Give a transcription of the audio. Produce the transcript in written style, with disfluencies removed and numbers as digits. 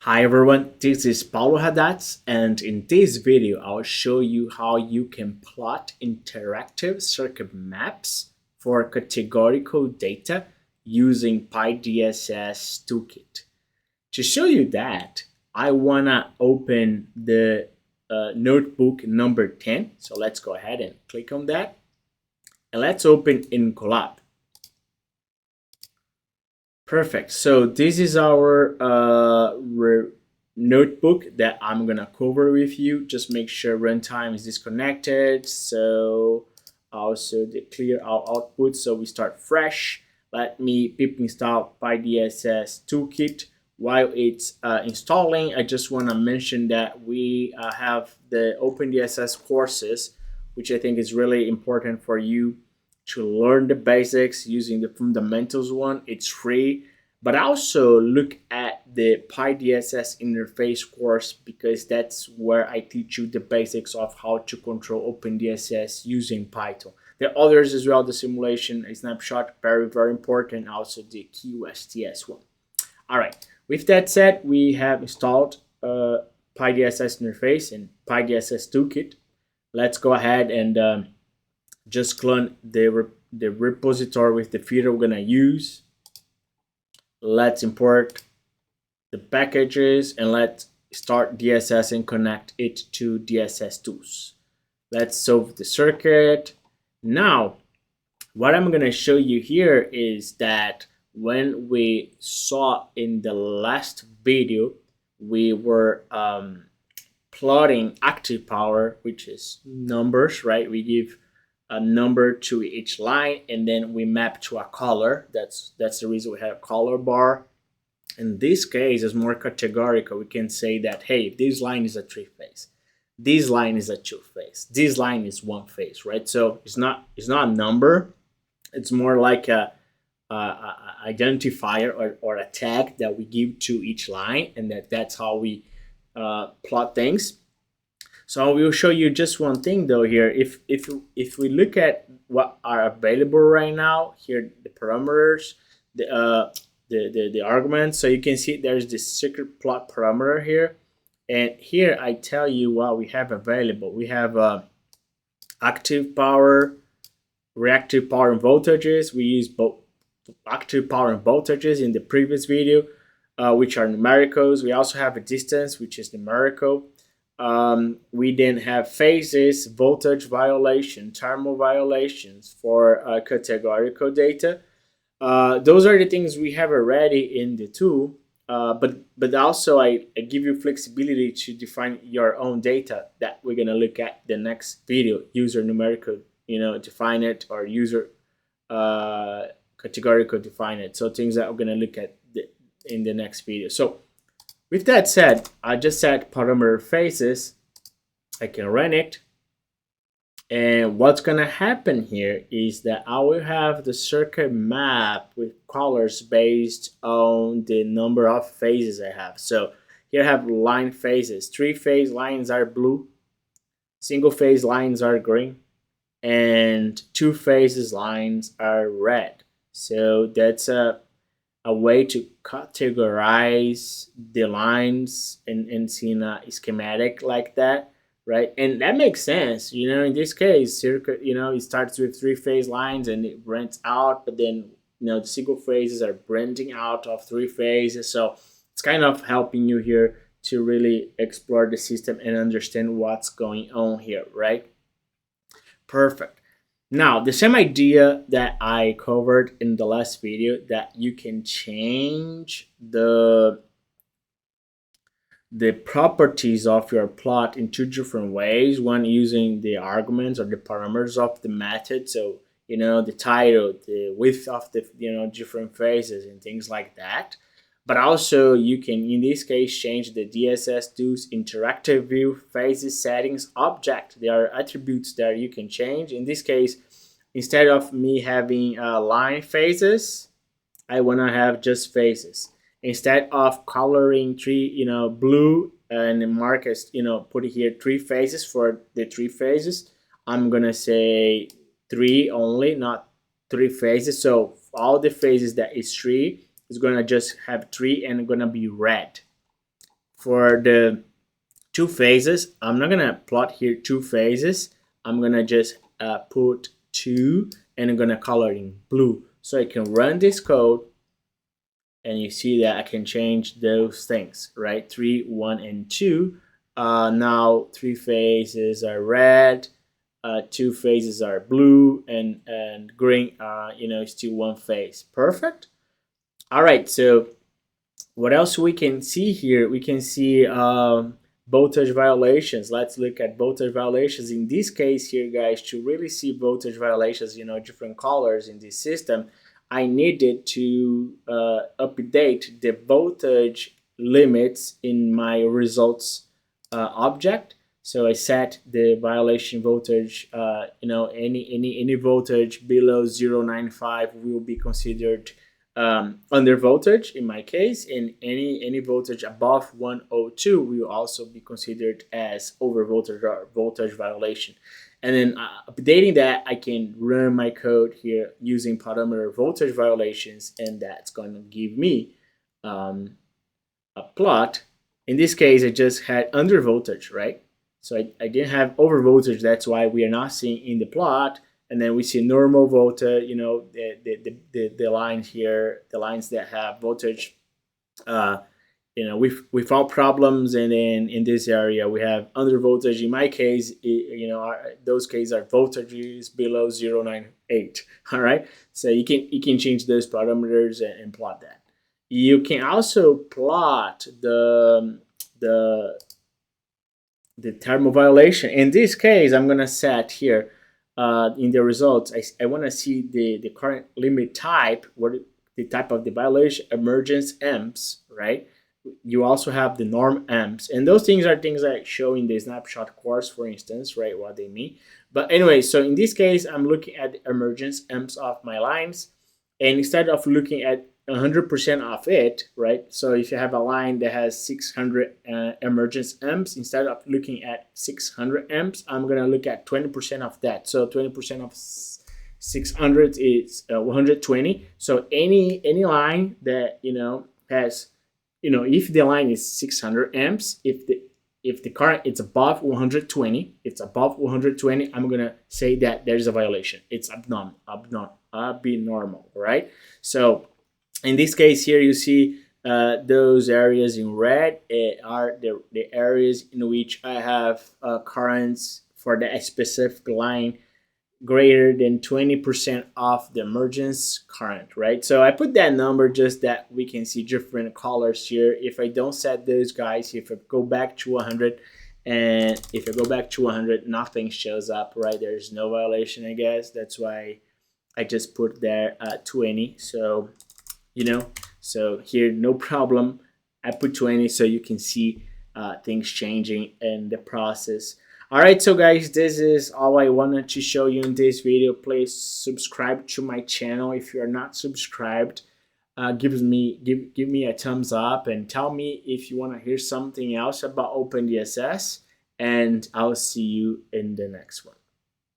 Hi everyone, this is Paulo Haddad, and in this video I'll show you how you can plot interactive circuit maps for categorical data using py-dss-toolkit. To show you that, I wanna open the notebook number 10, so let's go ahead and click on that, and let's open in Collab. Perfect. So this is our notebook that I'm gonna cover with you. Just make sure runtime is disconnected. So also clear our output. So we start fresh. Let me pip install py-dss toolkit. While it's installing, I just want to mention that we have the OpenDSS courses, which I think is really important for you to learn the basics using the fundamentals one. It's free, but also look at the py-dss-interface course because that's where I teach you the basics of how to control OpenDSS using Python. There are others as well, the simulation, a snapshot, very, very important. Also the QSTS one. All right, with that said, we have installed py-dss-interface and py-dss-toolkit. Let's go ahead and just clone the repository with the feeder we're gonna use. Let's import the packages and let's start DSS and connect it to DSS tools. Let's solve the circuit. Now, what I'm gonna show you here is that when we saw in the last video, we were plotting active power, which is numbers, right? We give a number to each line and then we map to a color. That's the reason we have a color bar. In this case, it's more categorical. We can say that, hey, this line is a three-phase, this line is a two-phase, this line is one phase, right? So it's not a number. It's more like a identifier or a tag that we give to each line, and that's how we plot things. So we will show you just one thing though here. If we look at what are available right now here, the parameters, the arguments. So you can see there's this secret plot parameter here, and here I tell you what we have available. We have active power, reactive power, and voltages. We use both active power and voltages in the previous video, which are numericals. We also have a distance, which is numerical. We then have phases, voltage violation, thermal violations for categorical data. Those are the things we have already in the tool, but also I give you flexibility to define your own data that we're gonna look at the next video. User numerical, define it, or user categorical define it. So things that we're gonna look at in the next video. So with that said, I just set parameter phases. I can run it. And what's gonna happen here is that I will have the circuit map with colors based on the number of phases I have. So here I have line phases. Three-phase lines are blue, single-phase lines are green, and two-phases lines are red. So that's a way to categorize the lines and see in a schematic like that, right? And that makes sense, in this case, circuit, it starts with three-phase lines and it rents out, but then, the single phases are renting out of three phases. So it's kind of helping you here to really explore the system and understand what's going on here, right? Perfect. Now, the same idea that I covered in the last video, that you can change the properties of your plot in two different ways. One using the arguments or the parameters of the method. So, the title, the width of the, different phases and things like that. But also you can, in this case, change the DSS tools interactive view phases settings object. There are attributes that you can change. In this case, instead of me having line phases, I want to have just phases. Instead of coloring three, blue and mark as, put here three phases for the three phases, I'm gonna say three only, not three phases. So all the phases that is three is gonna just have three and gonna be red. for the 2 phases, I'm not gonna plot here 2 phases. I'm gonna just put 2 and I'm gonna color in blue, so I can run this code and you see that I can change those things, right? 3, 1, and 2. Now 3 phases are red, 2 phases are blue, and green, is still 1 phase. Perfect. All right, so what else we can see here? We can see voltage violations. Let's look at voltage violations. In this case here, guys, to really see voltage violations, different colors in this system, I needed to update the voltage limits in my results object. So I set the violation voltage, any voltage below 0.95 will be considered under voltage in my case, and any voltage above 102 will also be considered as over voltage or voltage violation. And then updating that, I can run my code here using parameter voltage violations, and that's going to give me a plot. In this case, I just had under voltage, right? So I didn't have over voltage. That's why we are not seeing in the plot. And then we see normal voltage, the lines here, the lines that have voltage, without problems. And then in this area, we have under voltage. In my case, those cases are voltages below 0.98. All right. So you can change those parameters and plot that. You can also plot the thermal violation. In this case, I'm going to set here, in the results, I want to see the current limit type, what the type of the violation, emergence amps, right? You also have the norm amps, and those things are things I show in the snapshot course, for instance, right, what they mean. But anyway, so in this case, I'm looking at the emergence amps of my lines, and instead of looking at 100% of it, right? So if you have a line that has 600 emergence amps, instead of looking at 600 amps, I'm gonna look at 20% of that. So 20% of 600 is 120. So any line that has, if the line is 600 amps, if the current it's above 120, I'm gonna say that there's a violation. It's abnormal, right? So in this case here, you see those areas in red are the areas in which I have currents for the specific line greater than 20% of the emergence current, right? So I put that number just that we can see different colors here. If I don't set those guys, if I go back to 100, and if I go back to 100, nothing shows up, right? There's no violation, I guess. That's why I just put there 20. So so here, no problem. I put 20 so you can see things changing in the process. All right, so guys, this is all I wanted to show you in this video. Please subscribe to my channel if you are not subscribed. Give me a thumbs up and tell me if you want to hear something else about OpenDSS, and I'll see you in the next one.